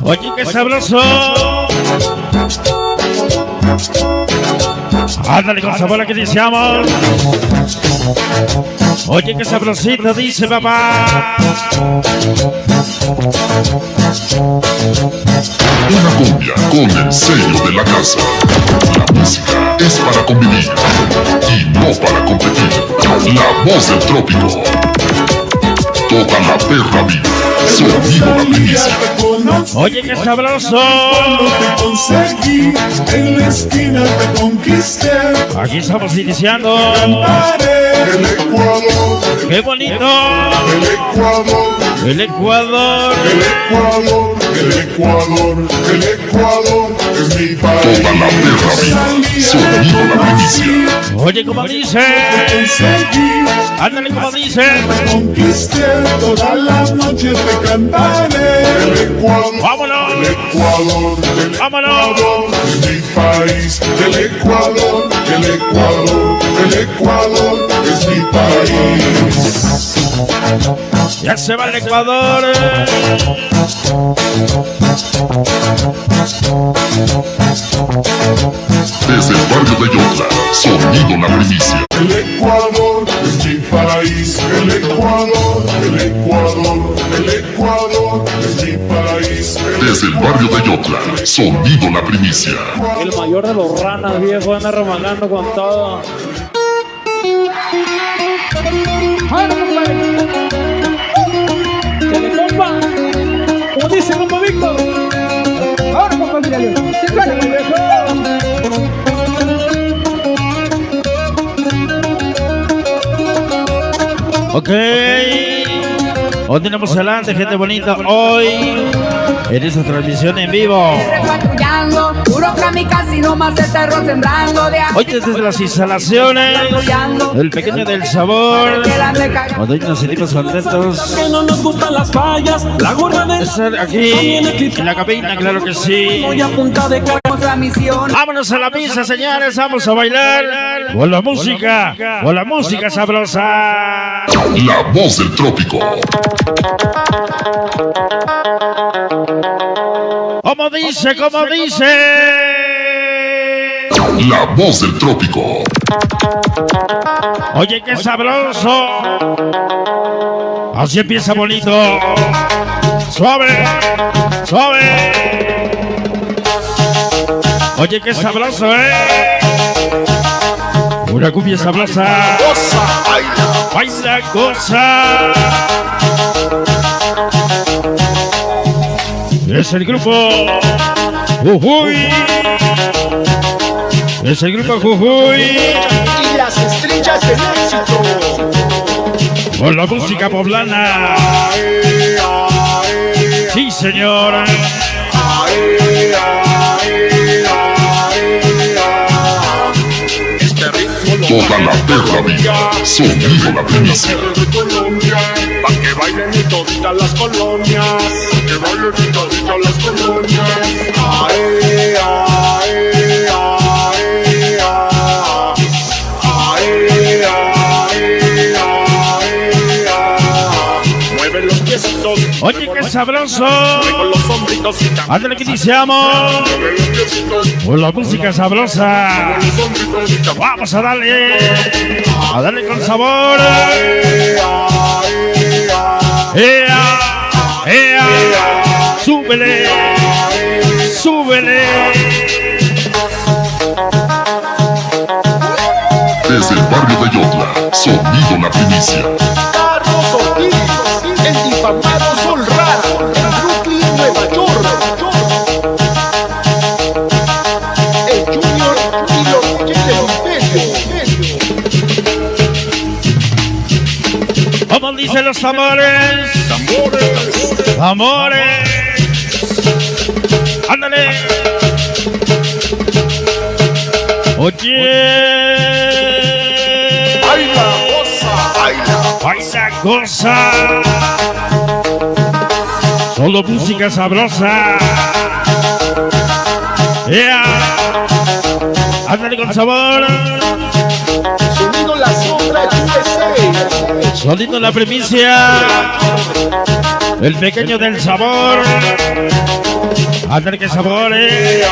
Oye, qué sabroso. Ándale con sabor a que deseamos. Oye, qué sabrosito, dice papá. Una cumbia con el sello de la casa. La música es para convivir y no para competir. La voz del trópico. Toda la perra vida. Sonido la primicia. Oye, qué sabroso. Te conseguí, en la esquina te conquisté. Aquí estamos iniciando. El Ecuador, ¡Qué bonito! el Ecuador, El Ecuador. el Ecuador, el Ecuador, el Ecuador es mi país. Toda la perra vida. Sonido la primicia. Oye, como dice. Conseguí, Ándale, como dice. te conquisté, toda la noche te cantaré. El Ecuador, ¡Vámonos! el Ecuador, el ¡Vámonos! Ecuador es mi país. El Ecuador, el Ecuador, el Ecuador es mi país. Ya se va el Ecuador. Desde el barrio de Yotla. Sonido la primicia. El Ecuador es mi país. El Ecuador, el Ecuador, el Ecuador es mi país. Desde el barrio de Yotla. Sonido la primicia. El mayor de los ranas, viejo, anda remangando con todo. ¡Bueno, compadre! ¡Se le compa! Como dice compa Víctor. ¡Ahora, compa, míralo! ¡Sí, claro, viejo! Ok. Continuamos adelante, gente bonita. Hoy en esta transmisión en vivo. Patrullando, puro kamikaze, nomás el terror sembrando de Hoy desde las instalaciones El Pequeño del Sabor. Cuando hoy nos sentimos contentos Que no nos gustan las fallas, la gorra de de estar aquí en la cabina, claro que sí. voy a punta de cara. la misión. Vámonos a la pista, señores. Vamos a bailar con la música sabrosa. La voz del trópico. Como dice, como dice. La voz del trópico. Oye, qué sabroso. Así empieza bonito. Suave, suave. Oye, qué sabroso, Una cumbia sabrosa. Baila, goza. Es el grupo Jujuy. Es el grupo Jujuy. Y las estrellas del éxito. Con la música poblana. Sí, señora. Este ritmo Toda la perra vida. Sonido la primicia. pa' que bailen y toditas las colonias. Que bailen y toditas las colonias. Ae, ae, ae, ae, ae, ae. Mueve los piecitos. Oye, qué sabroso. Con los hombritos y también. Ándale que iniciamos. Mueve los piecitos. Con la música sabrosa. Con los hombritos y también. Vamos a darle con sabor. ¡Ea! ¡Ea! ¡Súbele! ¡Súbele! Desde el barrio de Yotla. Sonido la primicia. Carlos Ortiz, el difamado Sol Raro, en Brooklyn, Nueva York. El Junior y los que se Como dicen los tambores. Tambores. Ándale. Oye. Baila, goza, baila. Baila, goza. Solo música sabrosa. ¡Ea! Ándale con sabor. Sonido La Sombra USA. Solito la primicia. El pequeño del sabor. Ándale que sabores.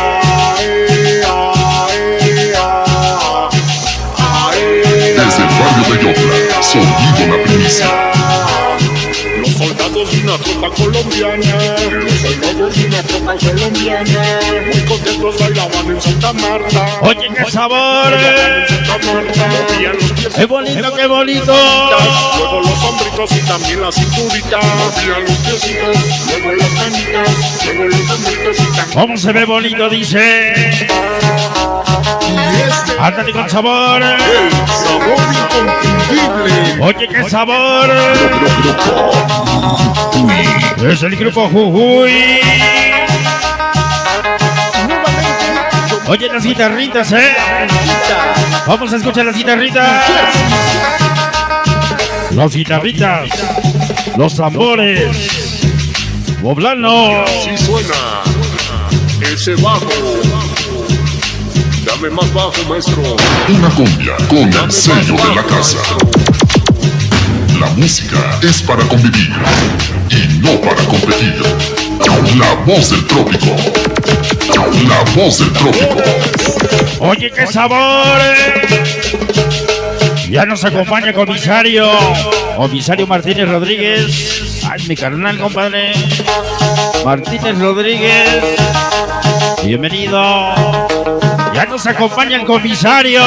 Desde el barrio de Yopla, sonido la primicia. Los soldados de una tropa colombiana, los soldados de una tropa colombiana, muy contentos bailaban en Santa Marta. Oye, qué sabor. Bailaban en Santa Marta, movían los pies. Qué bonito, qué bonito. Luego los hombritos y también la cinturita, movían los piecitos, luego las manitas, luego los hombritos y también. ¿Cómo se ve bonito? Dice. Ándale con sabor. Sabor inconfundible. Oye, qué sabor. Es el grupo Jujuy. Oye, las guitarritas, vamos a escuchar las guitarritas. Las guitarritas. Los tambores. Poblano. Sí suena ese bajo. Dame más bajo, maestro. Una cumbia con el sello de la casa. La música es para convivir y no para competir. La voz del trópico. La voz del trópico. Oye, qué sabor. Ya nos acompaña comisario. Comisario Martínez Rodríguez. Ay, mi carnal, compadre. Martínez Rodríguez. Bienvenido. Ya nos acompaña el comisario.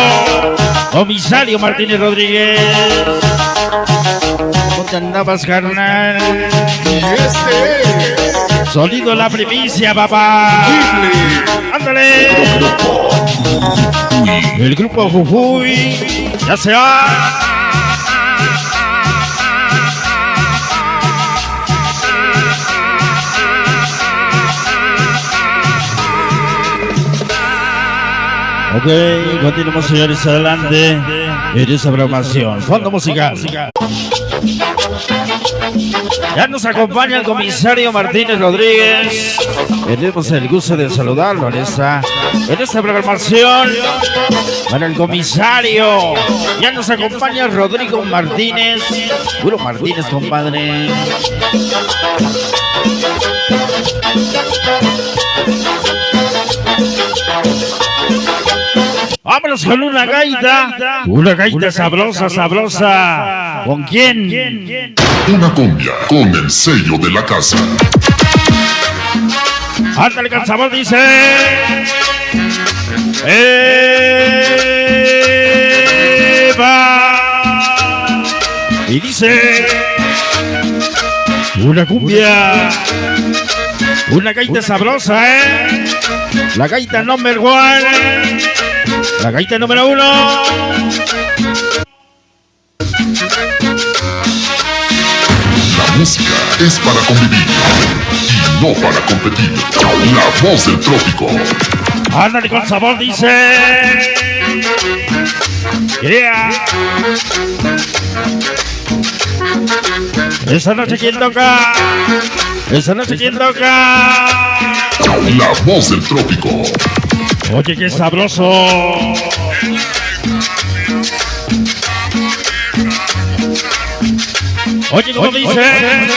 Comisario Martínez Rodríguez. ¿Cómo te andabas, carnal? Y este es Sonido la primicia, papá. Ándale. El grupo Jujuy ya se va. Ok, continuamos, señores, adelante en esa programación. Fondo musical. Ya nos acompaña el comisario Martínez Rodríguez. Tenemos el gusto de saludarlo en esta programación. Para el comisario. Ya nos acompaña Rodrigo Martínez. Puro Martínez, compadre. Vámonos con una gaita sabrosa, sabrosa. ¿Con quién? Una cumbia con el sello de la casa. Ándale con sabor, dice. Eva. Y dice. Una cumbia. Una gaita sabrosa, La gaita number one. La gaita número 1. La música es para convivir y no para competir. La voz del trópico. Ándale con sabor, dice. Yeah. Esa noche, ¿quién toca? Esa noche, ¿quién toca? La voz del trópico. Oye, qué sabroso. Oye, ¿cómo dice?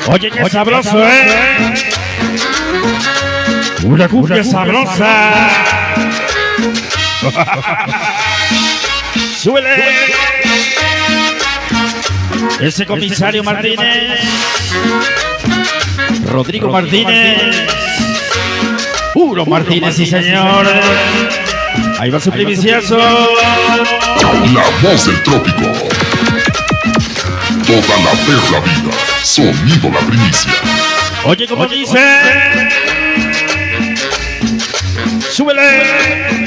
Oye, qué sabroso, Una cumbia sabrosa. ¡Súbele! Ese comisario Martínez. Rodrigo Martínez. Puro Martínez, sí, señor. Ahí va su primiciazo. La voz del trópico. Toda la perla vida. Sonido la primicia. Oye, ¿cómo dice? ¡Súbele!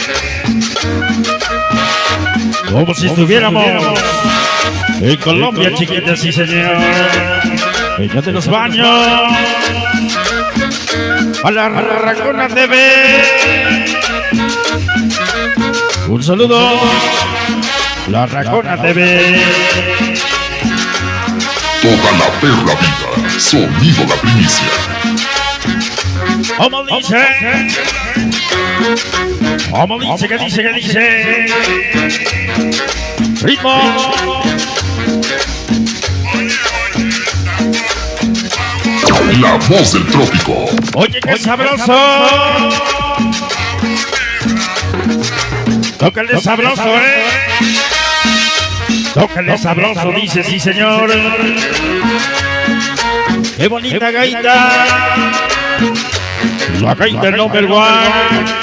Como si estuviéramos en Colombia, chiquita, sí, señor. Ella de los baños. A la Racona TV. Un saludo. La Racona TV. Toda la perla vida. Sonido la primicia. Como dice. Como dice, que dice, que dice. Ritmo. La voz del trópico. Oye, qué sabroso. Tócale sabroso, Tócale sabroso, dice, sí, señor. Qué bonita gaita. La gaita number one.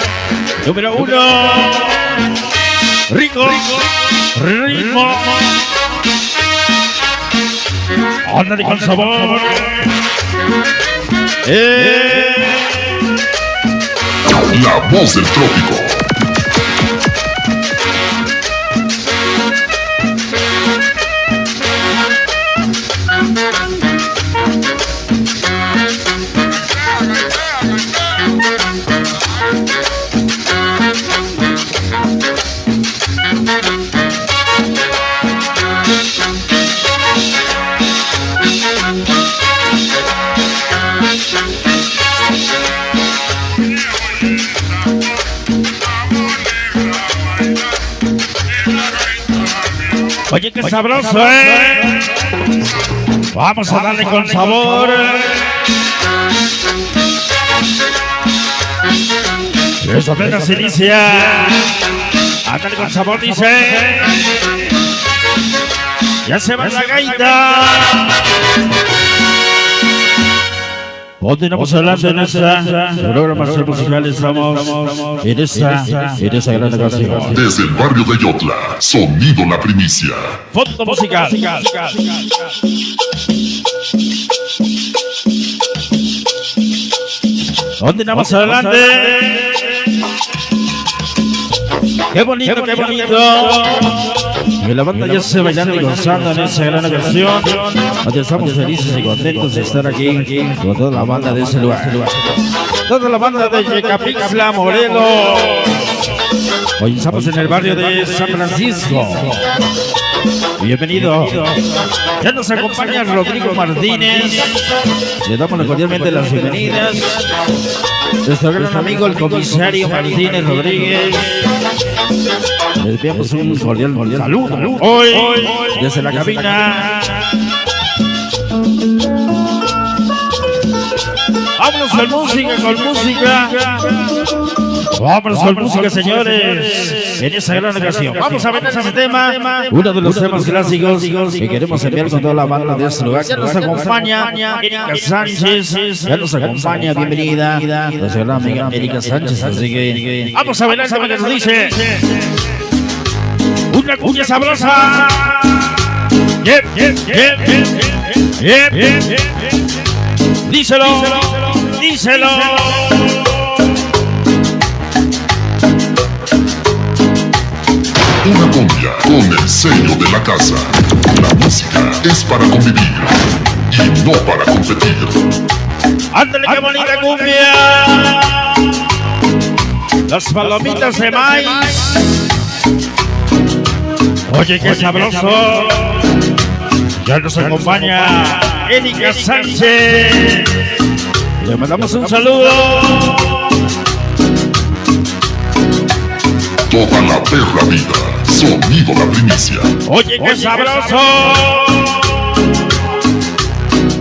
Número 1. Rico. Ritmo. Ándale con sabor. La voz del trópico. Oye, qué sabroso, Vamos a darle con sabor. Esto apenas inicia. Ándale con sabor, dice. Ya se va la gaita. Continuamos adelante en esta programación musical. Estamos en esa gran ocasión. Desde el barrio de Yotla, sonido la primicia. Fondo musical. Continuamos adelante. Qué bonito, qué bonito. Y la banda ya se bailando y gozando en esa gran ocasión. Donde estamos felices y contentos de estar aquí con toda la banda de ese lugar. Toda la banda de Yecapixtla, Morelos. Hoy estamos en el barrio de San Francisco. Bienvenido. Ya nos acompaña Rodrigo Martínez. Le damos cordialmente las bienvenidas. Nuestro gran amigo, el comisario Martínez Rodríguez. Les enviamos un cordial saludo. Hoy, desde la cabina. Vámonos con música, Vámonos con música, señores. En esa gran ocasión. Vamos a ver ese tema. Uno de los temas clásicos que queremos enviar con toda la banda de este lugar. Ya nos acompaña Erika Sánchez. Ya nos acompaña, bienvenida. Nuestra gran amiga Erika Sánchez. Así que vamos a ver ese tema que nos dice. Una cumbia sabrosa. Díselo. Una cumbia con el sello de la casa. La música es para convivir y no para competir. ¡Ándale, qué bonita cumbia! Las palomitas de maíz. Oye, qué sabroso. Ya nos acompaña Erika Sánchez. Le mandamos un saludo. Toda la perra vida, sonido la primicia. Oye, qué sabroso.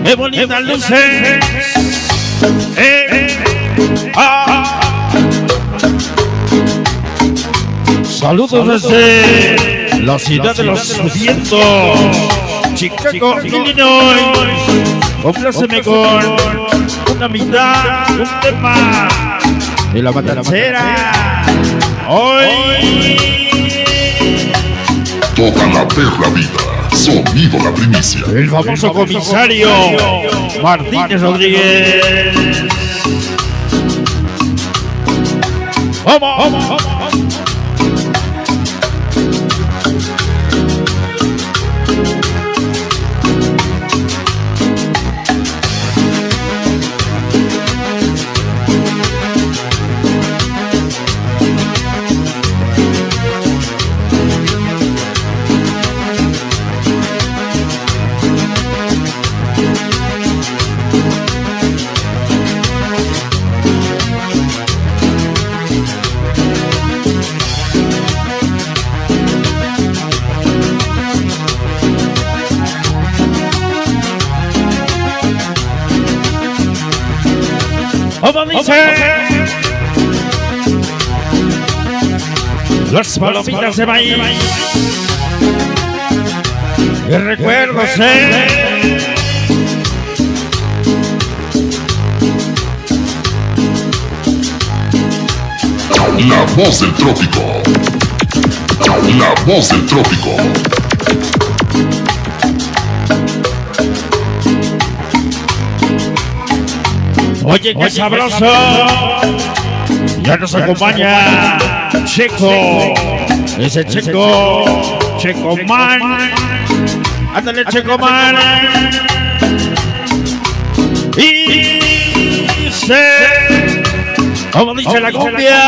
Qué bonitas luces. Saludos desde la ciudad de los vientos, Chicago, Illinois. Compláceme con una mitad, un tema de la matancera. Hoy Toda la perra vida, sonido la primicia. el famoso comisario Martínez Rodríguez. ¡Vamos! Como dice, las palomitas de maíz. Que recuerdos, La voz del trópico. La voz del trópico. Oye, qué sabroso. Ya nos acompaña Checo. Ese Checo. Checo Man. Ándale, Checo Man. Y dice, como dice la cumbia,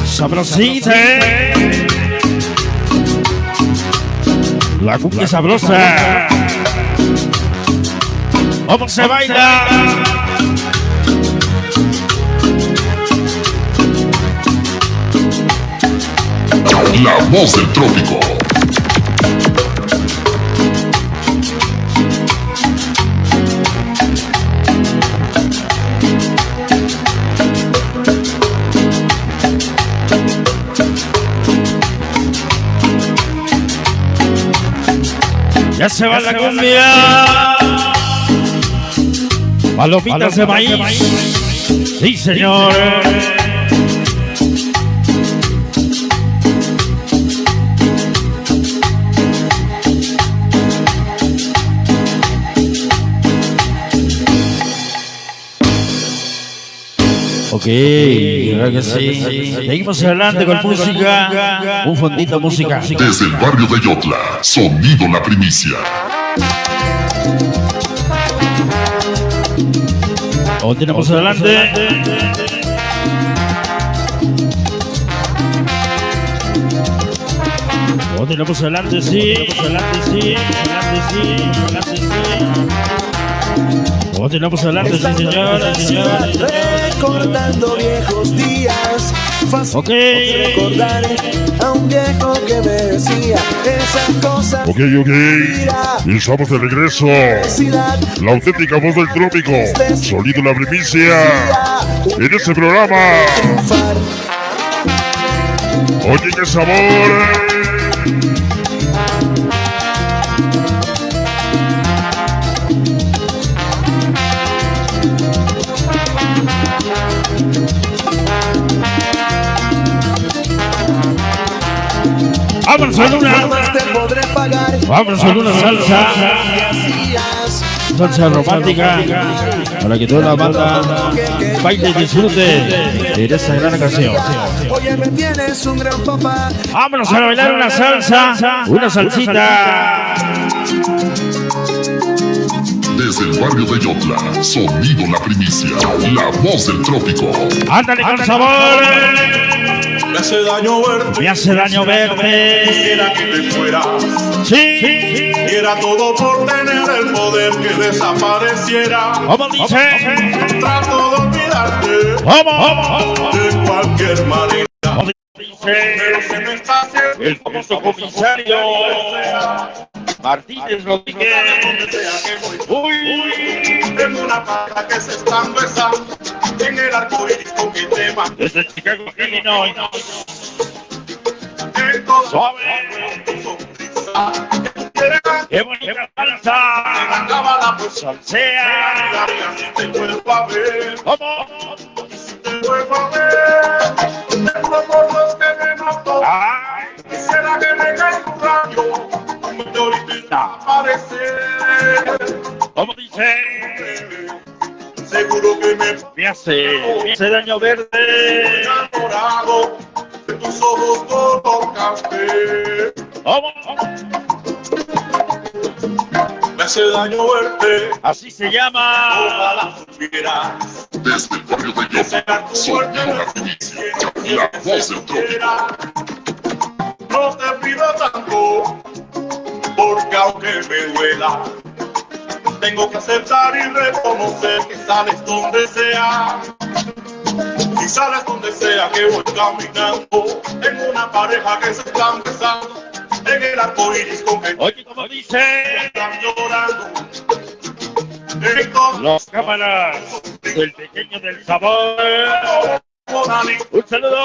sabrosita. La cumbia sabrosa. ¿Cómo se baila? La voz del trópico. Ya se va la cumbia. Palomitas de maíz. Sí, señor. Ok, creo que sí. Seguimos adelante con música. Un fondito música. Desde el barrio de Yotla, sonido la primicia. Continuamos adelante. Continuamos adelante, sí. Adelante, sí. Adelante, sí. Adelante, sí. Continuamos adelante, sí, señor. Recordando viejos días, fácil Ok. recordar a un viejo que me decía esas cosas. Ok, estamos de regreso. La auténtica voz del trópico, sonido la primicia en este programa. Oye, qué sabor. Vámonos a una. Vámonos a una salsa. Salsa romántica. Para que toda la banda baile y disfrute de esta gran ocasión. Oye, me tienes un gran papá. Vámonos a bailar una salsa. Una salsita. Desde el barrio de Yotla, sonido la primicia. La voz del trópico. Ándale con sabor. Me hace daño verte. Me hace daño verte. Quisiera que te fueras. Sí. Y era todo por tener el poder que desapareciera. Como dice. Trato de olvidarte ¿Cómo? de cualquier manera. Como dice. Pero se me está haciendo El famoso comisario Martínez Rodríguez. Uy. Tengo una pareja que se están besando en el arco iris con mi tema. Desde Chicago, Illinois. Entonces, Suave. tu sonrisa. Qué bonita salsa. Acaba la fuerza. Salsea. Si te vuelvo a ver, ¿Cómo? si te vuelvo a ver, tengo cosas que me mató. Ay. Quisiera que me caiga un rayo, como te ahorita aparecer. ¿Cómo dice? Seguro que me Me hace daño verde. enamorado de tus ojos color café. ¿Cómo? Me hace daño verte, Así se llama. ojalá supieras. Desde el barrio de Yotla, Desear tu sonido muerte la primicia. La voz del trópico. No te pido tanto, porque aunque me duela, tengo que aceptar y reconocer que sales donde sea. Si sales donde sea que voy caminando, tengo una pareja que se están besando en el arco iris con que Oye, como dice. están llorando. Los cámaras del pequeño del sabor. Un saludo,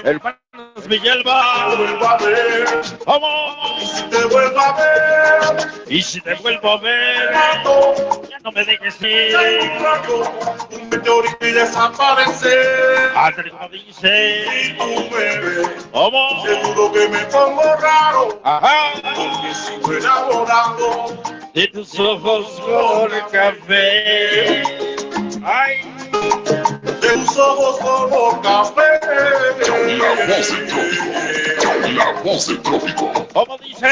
hermanos Villalba. ¿Cómo? Y si te vuelvo a ver, Y si te vuelvo a ver, ya no me dejes ir. un meteorito y desaparecer. Ándale, como dice. Si tú me ves, ¿Cómo? seguro que me pongo raro, Ajá. porque sigo enamorado. De tus ojos color café. Ay. De tus ojos color café. La voz del trópico. La voz del trópico. ¿Cómo dice?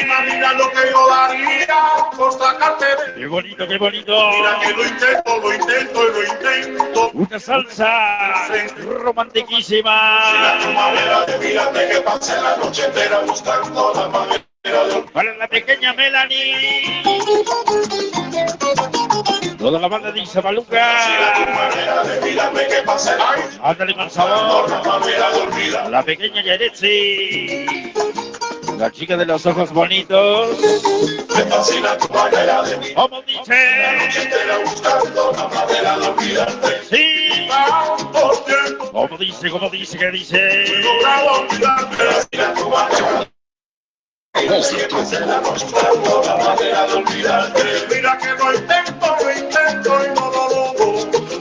Imagina lo que yo daría por sacarte de... Qué bonito, qué bonito. Mira que lo intento y lo intento. Una salsa romantiquísima. Tu manera de mirarte que pasé la noche entera buscando la manera de... Para la pequeña Melanie. Toda la banda dice Maluca. Tu manera de mirarme que pasé la noche Ándale con sabor. la manera de olvidar. La pequeña Yaretsi. La chica de los ojos bonitos. Me fascina tu manera de mirar. ¿Cómo dice? Entera buscando la manera de olvidarte. Sí. Tanto tiempo ¿Cómo dice? ¿Cómo dice? ¿Qué dice? logrado olvidarte. Mira tu manera. La voz del trópico. Buscando la manera de olvidarte. Mira que lo intento y no lo logro.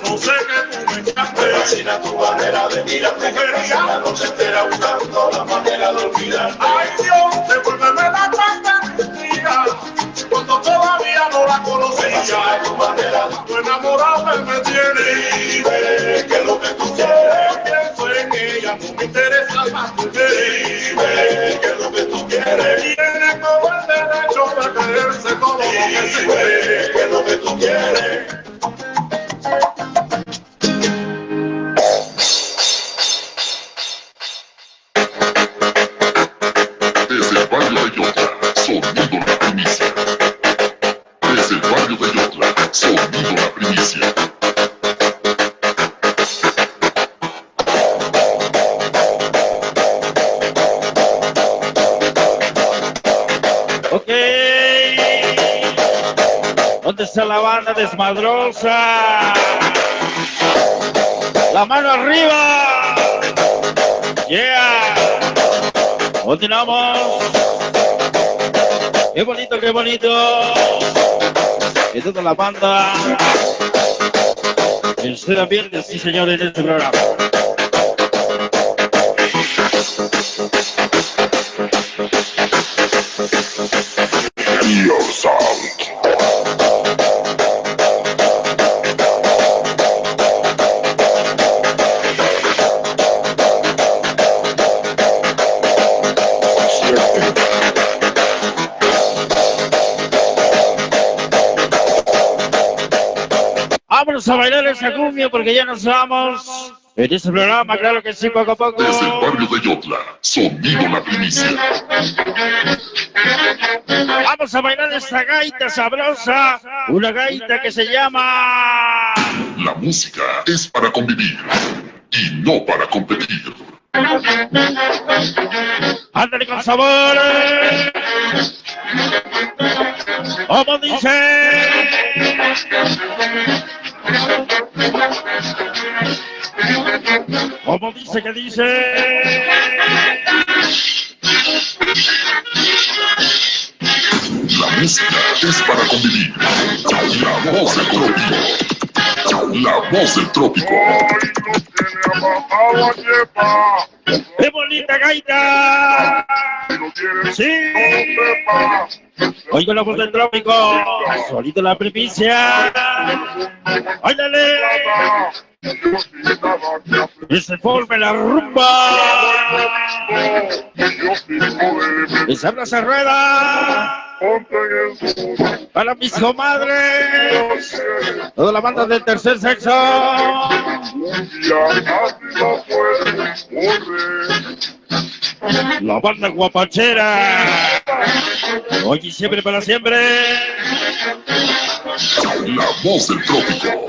No sé que tú me encantes. Me fascina tu manera de mirarte. La noche entera buscando la manera de olvidarte. Ay Dios, devuélveme la parte de día. Cuando todavía no la conocía. Tu manera de tu enamorada me tiene. Dime que lo que tú quieres. Pienso en ella, no me interesa más tu Dime que lo que tú quieres. Tiene todo el derecho de creerse todo lo que se cree. Que lo que tú quieres. Desde el barrio de Yotla, sonido la primicia. Desde el barrio de Yotla, sonido la primicia. Ok. ¿Dónde está la banda desmadrosa? La mano arriba. Yeah. Continuamos. Qué bonito, qué bonito. Y toda la banda. Estoy ambiente, sí señor, en este programa. Your sound. Vámonos a bailar esa cumbia porque ya nos vamos. En este programa, claro que sí, poco a poco. Desde el barrio de Yotla, sonido la primicia. Vamos a bailar esta gaita sabrosa. Una gaita que se llama... La música es para convivir y no para competir. Ándale con sabor. ¿Cómo dice? ¿Cómo dice que dice? La música es para convivir. La voz del trópico. La voz del trópico. ¡Qué bonita gaita! ¡Sí! Oigo la voz del trópico. Solito la primicia. ¡Óyale! Y se forma la rumba. Y se abraza rueda. Para mis comadres. Toda la banda del tercer sexo. La banda guapachera. Hoy y siempre para siempre. La voz del trópico.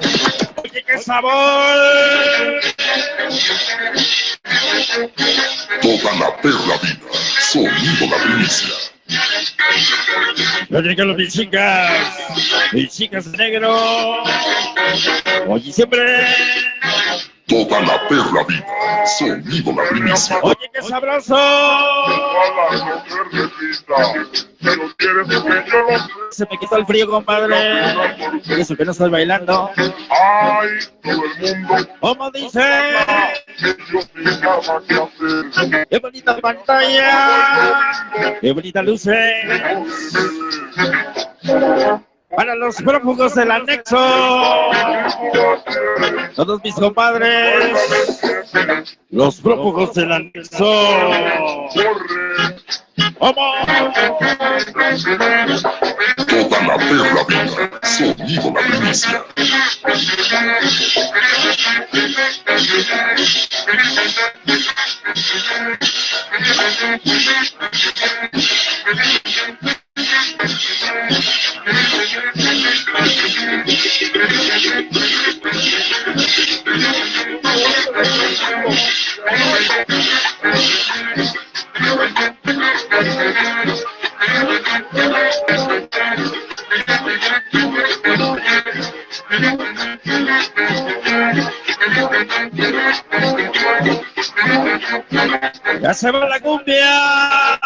Oye, qué sabor. Toda la perla vida. Sonido la primicia. Yo llegan mis chicas de negro. Oye, siempre. Toda la perra vida. Sonido la primicia. Oye, qué sabroso. Se me quitó el frío, compadre. Y eso que no estoy bailando. Ay, todo el mundo. ¿Cómo dice? Yo pensaba qué hacer. ¡Qué bonita pantalla! ¡Qué bonita luces! Para los prófugos del anexo, todos mis compadres, los prófugos del anexo. ¿Cómo? Toda la perra vida. Sonido la primicia. ¡Ya se va la cumbia!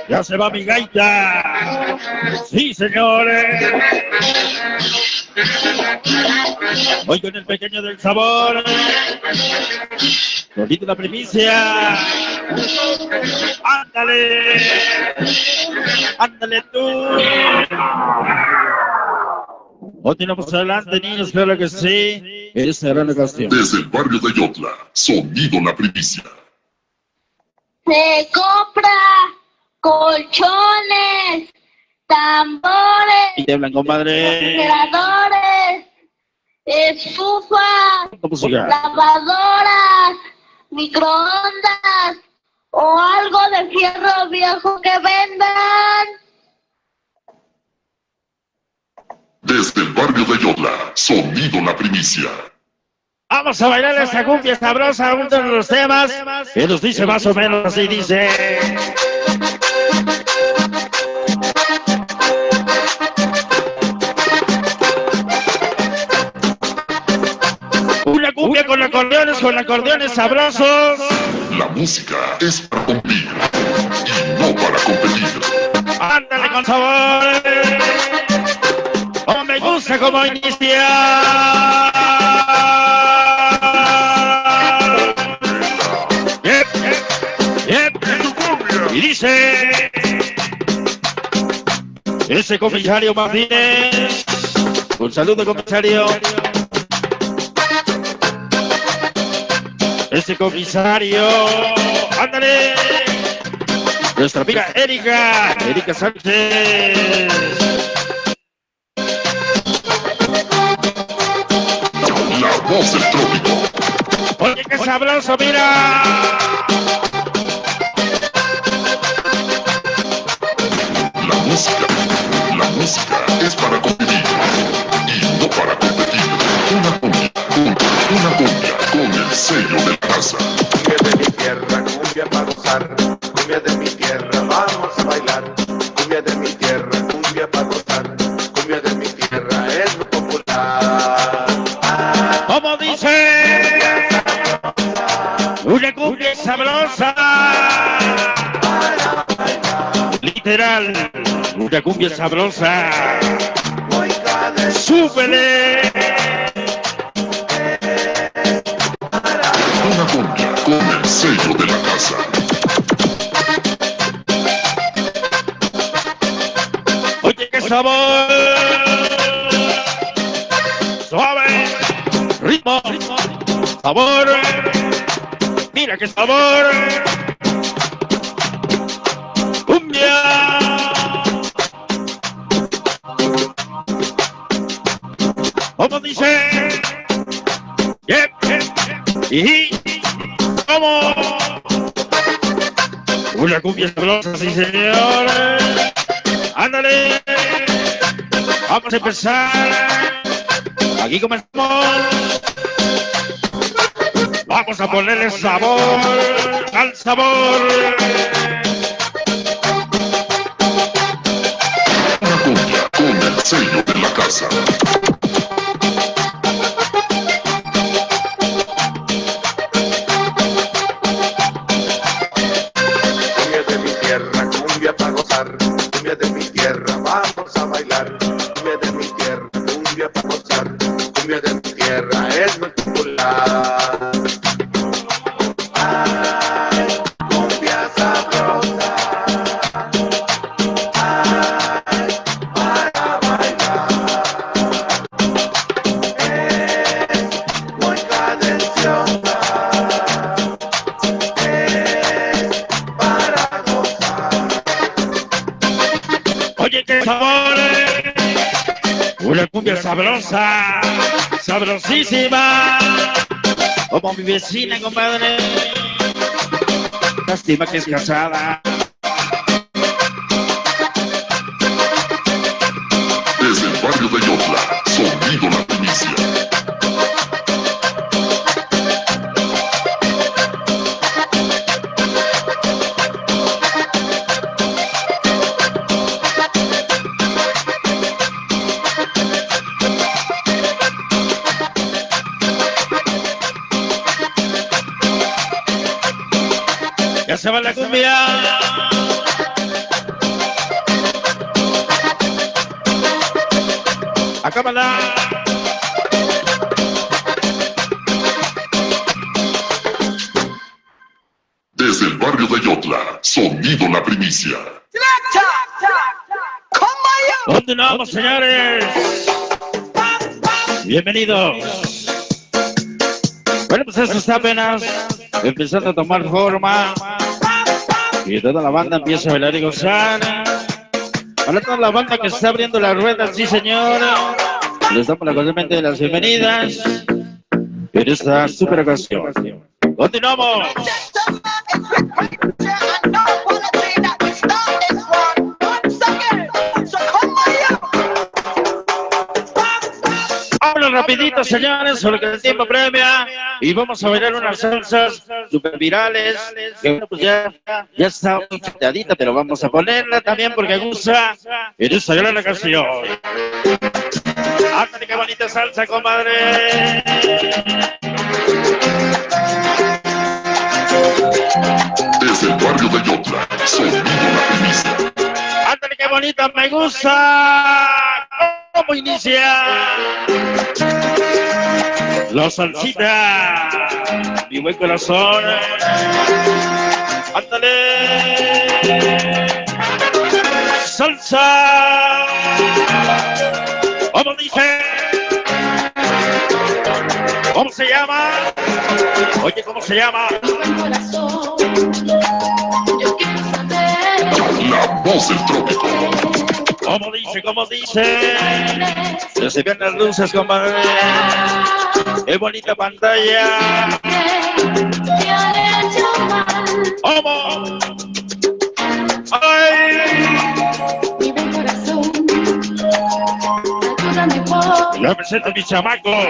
¡Ya se va mi gaita! ¡Sí, señores! Voy con el pequeño del sabor. Bonito la primicia. ¡Ándale! ¡Ándale tú! Continuamos adelante, niños, claro que sí. Esta gran ocasión. Desde el barrio de Yotla. Sonido la primicia. Se compra colchones, tambores, Y te hablan, compadre. refrigeradores, estufas, Música. lavadoras, microondas o algo de fierro viejo que vendan. Desde el barrio de Yotla. Sonido la primicia. Vamos a bailar esta cumbia sabrosa, uno de los temas que nos dice más o menos así, dice. Una cumbia con acordeones sabrosos. La música es para cumplir y no para competir. Ándale con sabor. Oh, me gusta cómo inicia. Y dice ese comisario Martínez. Un saludo, comisario. Ese comisario. Ándale. Nuestra amiga Erika Sánchez. La voz del trópico. Oye, qué sabroso, mira. La música es para convivir y no para competir. Una cumbia con el sello de la casa. Cumbia de mi tierra, cumbia para gozar. Cumbia de mi tierra, vamos a bailar. Cumbia de mi tierra, cumbia para gozar. Cumbia de mi tierra es lo popular. ¿Cómo dice? Una cumbia sabrosa. Literal, una cumbia sabrosa. ¡Súbele! Una cumbia con el sello de la casa. Oye, qué sabor. Suave. Ritmo. Sabor. Mira qué sabor. Cumbia. ¿Cómo dice? Y ¿cómo? Una cumbia sabrosa, sí, señores. Ándale. Vamos a empezar. Aquí comenzamos. Vamos a ponerle sabor al sabor. Una cumbia con el sello de la casa. Cumbia de mi tierra, cumbia para gozar. Cumbia de mi tierra, vamos a bailar. Cumbia de mi tierra, cumbia para gozar. Cumbia de mi tierra es muy popular. Ay, cumbia sabrosa. Ay, para bailar. Es muy cadenciosa. Es para gozar. Oye, qué sabor. Una cumbia sabrosa, sabrosísima. Como mi vecina, compadre. Lástima que es casada. Desde el barrio de Yotla, sonido la primicia. Ya se va la cumbia. Acábala. Desde el barrio de Yotla, sonido la primicia. Continuamos, señores. Bienvenidos. Bueno, pues esto está apenas empezando a tomar forma. Y toda la banda empieza a bailar y gozar. Para toda la banda que está abriendo la rueda, sí, señor. Les damos la cordialmente las bienvenidas en esta super ocasión. Continuamos. Vámonos rapidito, señores, solo que el tiempo premia. Y vamos a bailar unas salsas super virales. Que bueno, pues ya está muy chateadita, pero vamos a ponerla también porque gusta en esta gran ocasión. ¡Ándale, qué bonita salsa, comadre! Desde el barrio de Yotla, sonido la primicia. ¡Ándale, qué bonita! ¡Me gusta! ¿Cómo inicia? La salsita, mi buen corazón. ¡Ándale! ¡Salsa! ¿Cómo dice? ¿Cómo se llama? Oye, ¿cómo se llama? La voz del trópico. ¿Cómo dice? ¿Cómo dice? Ya se ven las luces, compadre. ¡Qué bonita pantalla! ¡Cómo! ¡Ay! Ya presento a mis chamacos,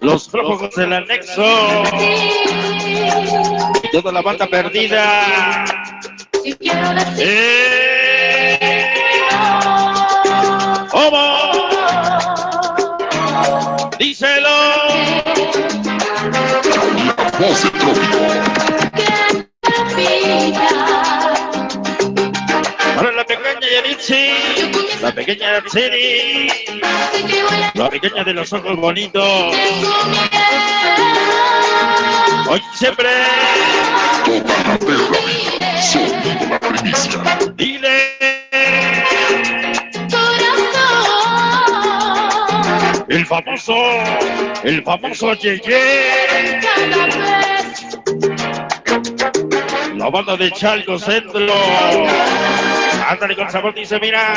los flojos del anexo y toda la banda perdida. ¿Cómo? Díselo. La voz del trópico. Para la pequeña Yaritzi, la pequeña Yatsiri, la pequeña de los ojos bonitos. Hoy siempre. Toca la perra vida, sonido la primicia. Dile. El famoso Yeye. La banda de Chalco Centro. Ándale con sabor, dice, mira.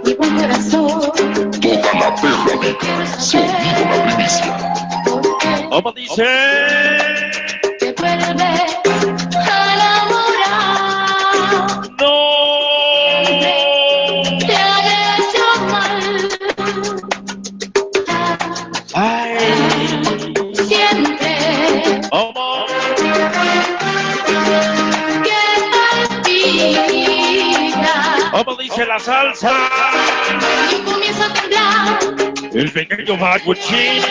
Toca la perra vida, sonido la primicia. ¿Cómo dice? Te vuelve a enamorar. No. Te han hecho mal. Ay. Siempre dice la salsa? Yo comienzo a temblar El pequeño Macuchín.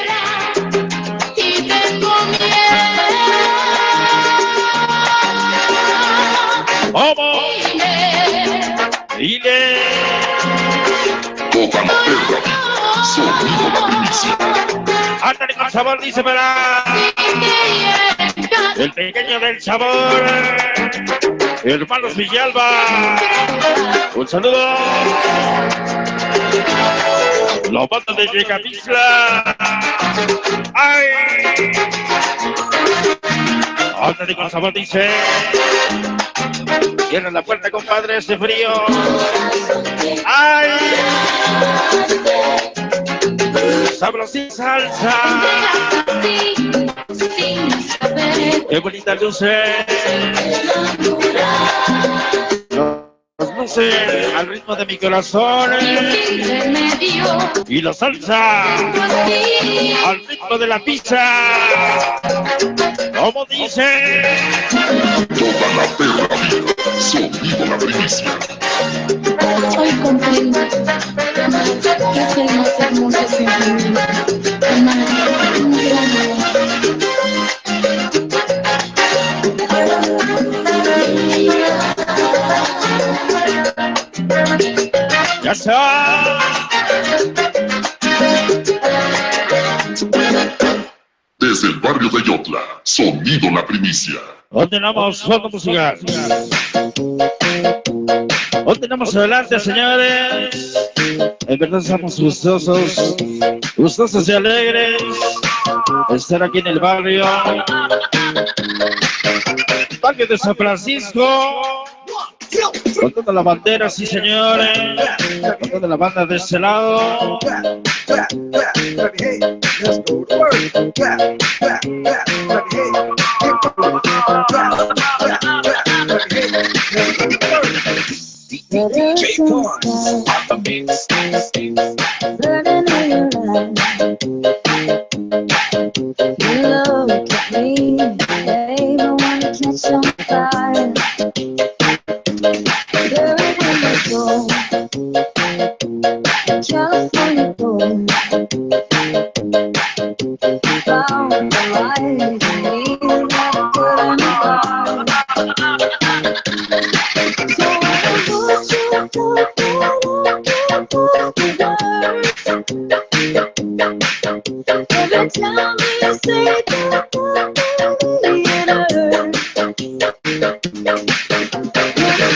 y tengo miedo. ¿Cómo? Dile. Toca la perra viva, sonido la primicia. Ándale con sabor, dice para el pequeño del sabor, hermanos Villalba. Un saludo. La banda de Yecapixtla. ¡Ay! Ándale con sabor, dice. Cierra la puerta, compadre, hace frío. ¡Ay! Sabrosita salsa. Qué bonita luce. Las luces al ritmo de mi corazón. Y la salsa al ritmo de la pizza. ¿Cómo dice? Toca la perra viva, sonido la primicia. Hoy comprendo que es el más hermoso sentimiento. Hermano, un gran amor. Ya está. Desde el barrio de Yotla, sonido la primicia. Ordenamos fondo musical. Ordenamos adelante, señores. En verdad estamos gustosos y alegres de estar aquí en el barrio de San Francisco. Con toda la bandera, sí señores. Con toda la banda de este lado. California gold. Found the light in me that I couldn't find. So I want you to every time you say that it hurts.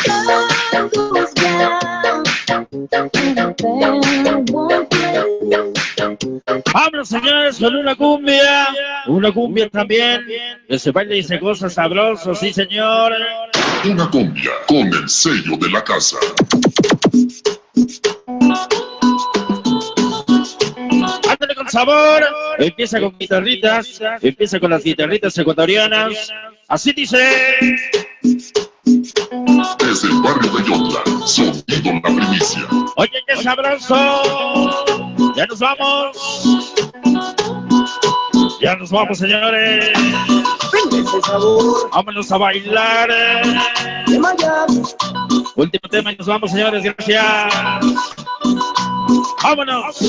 When the sun goes down and the band won't play. Vámonos, señores, con una cumbia también, que se baila y se goza sabroso, sí, señor. Una cumbia con el sello de la casa. Ándale con sabor, empieza con guitarritas, empieza con las guitarritas ecuatorianas, así dice. Desde el barrio de Yotla, sonido la primicia. Oye, qué sabroso, ya nos vamos. Ya nos vamos, señores. Vámonos a bailar. Último tema y nos vamos, señores. Gracias. Vámonos.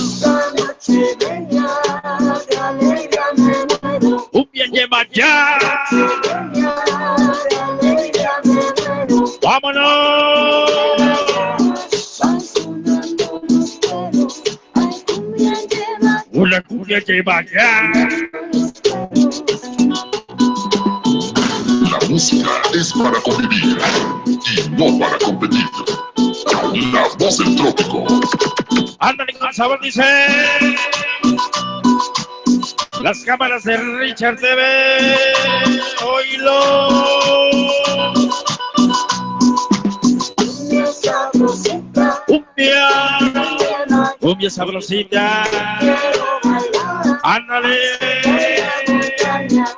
Un bien lleva ya. Vámonos. Una cumbia lleva ya. La música es para convivir y no para competir. La voz del trópico. Ándale con sabor, dice. Las cámaras de Richard TV. Oílo. Cumbia sabrosita. Ándale.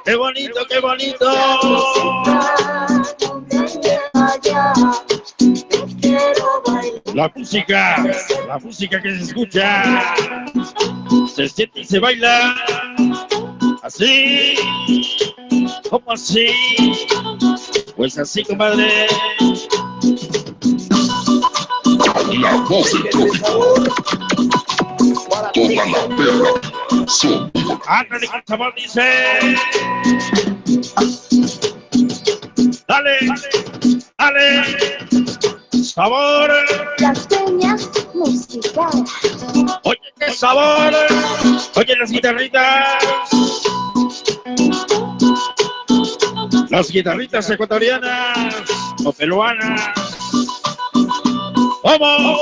Qué bonito, qué bonito. La música que se escucha, se siente y se baila. Así, ¿cómo así? Pues así, compadre. La voz del trópico. Toda la perra. Sonido. Ándale con sabor, dice. Dale, dale. Sabor. Las peñas musicales. Oye, qué sabor. Oye, las guitarritas. Las guitarritas ecuatorianas o peruanas. ¡Vamos!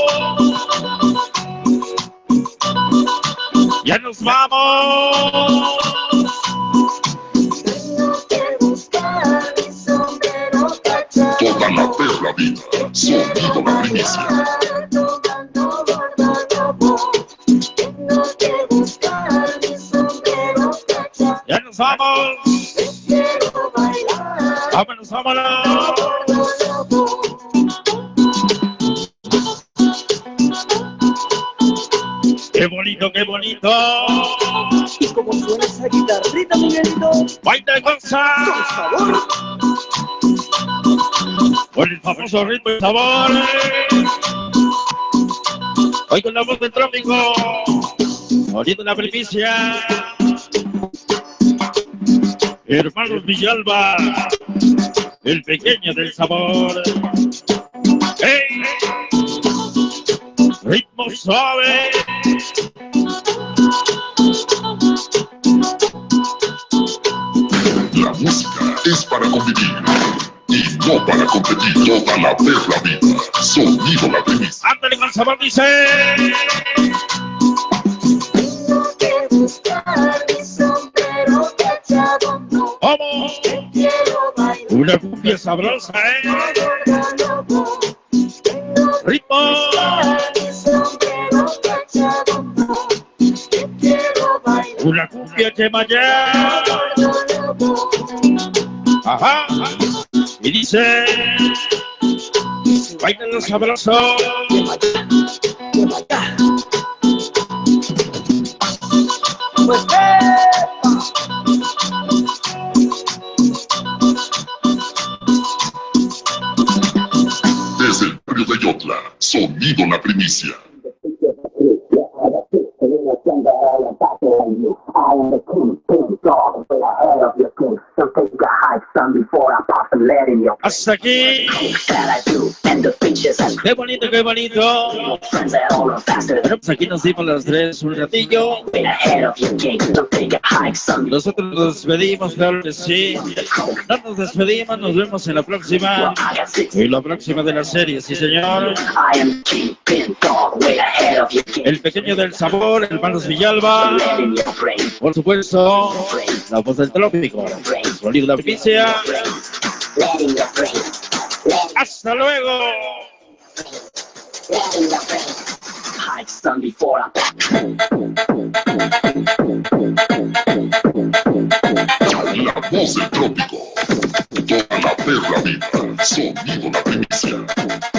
¡Ya nos vamos! Tengo que buscar mi sombrero cachado. Toda la perra vida. Sonido la primicia. Tocando guardalobo. Tengo que buscar mi sombrero cachado. ¡Ya nos vamos! Quiero bailar. ¡Vámonos, vámonos! Guardalobo. ¡Qué bonito, qué bonito! Y como suena esa guitarrita, Miguelito, ¡Baila con sabor. Con el famoso ritmo y sabor. Hoy con la voz del trópico. Bonito la primicia. Hermanos Villalba. El pequeño del sabor. ¡Hey! Ritmo suave. La música es para convivir y no para competir. Toda la perra vida. Sonido la primicia. Ándale con sabor, dice. Tengo que buscar mi sombrero cachado. No ¿Cómo? quiero bailar. Una cumbia sabrosa, Guardalobo. Tengo que Ritmo. buscar mi sombrero cachado. No quiero bailar. Una cumbia que maya. Guardalobo. Ajá. Y dice. Baila los sabrosos. Pues Desde el barrio de Yotla. Sonido la primicia. Hasta aquí. Qué bonito, qué bonito. Bueno, pues aquí nos dimos las tres un ratillo. Nosotros nos despedimos, claro que sí. No nos despedimos, nos vemos en la próxima. Y la próxima de la serie, sí señor. El pequeño del sabor, hermanos Villalba. Por supuesto, la voz del trópico. Sonido de la primicia. Hasta luego. La voz del trópico. Toda la perra vida. Sonido la primicia.